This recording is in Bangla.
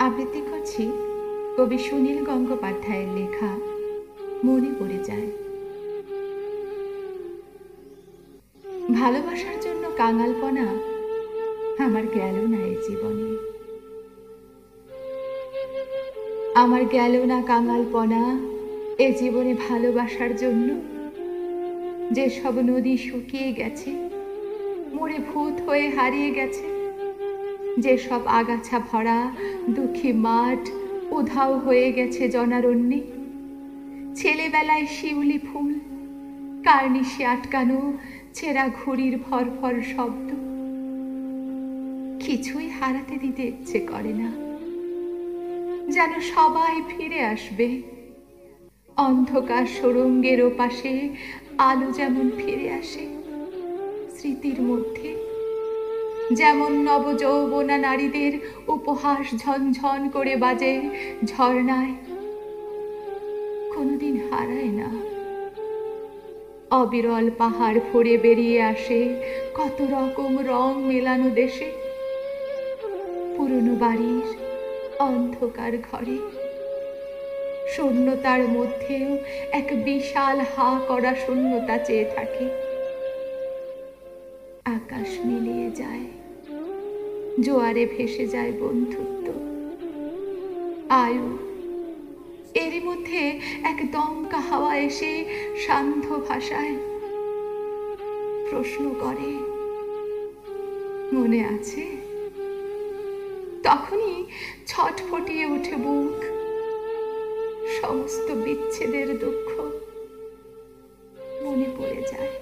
আবৃত্তি করছি কবি সুনীল গঙ্গোপাধ্যায়ের লেখা মনে পড়ে যায়। ভালোবাসার জন্য কাঙালপনা আমার গেল না এ জীবনে, আমার গেল না কাঙালপনা এ জীবনে ভালোবাসার জন্য। যে সব নদী শুকিয়ে গেছে, মরে ভূত হয়ে হারিয়ে গেছে, যে সব আগাছা ভরা দুঃখী মাঠ উধাও হয়ে গেছে জনারণ্যে। ছেলেবেলায় শিউলি ফুল, কার্নিশে আটকানো ছেঁড়া ঘুড়ির ফরফর শব্দ, কিছুই হারাতে দিতে ইচ্ছে করে না, যেন সবাই ফিরে আসবে। অন্ধকার সুড়ঙ্গের ওপাশে আলো যেমন ফিরে আসে স্মৃতির মধ্যে, যেমন নবযৌবনা নারীদের উপহাস ঝনঝন করে বাজে ঝর্ণায়, কোনোদিন হারায় না। অবিরল পাহাড় ফুঁড়ে বেরিয়ে আসে কত রকম রং মেলানো দেশে, পুরনো বাড়ির অন্ধকার ঘরে। শূন্যতার মধ্যেও এক বিশাল হা করা শূন্যতা চেয়ে থাকে। আকাশ মিলিয়ে যায়, জোয়ারে ভেসে যায় বন্ধুত্ব, আয়ু। এরই মধ্যে এক দমকা হাওয়া এসে শান্ত ভাষায় প্রশ্ন করে, মনে আছে? তখনই ছটফটিয়ে ওঠে বুক, সমস্ত বিচ্ছেদের দুঃখ মনে পড়ে যায়।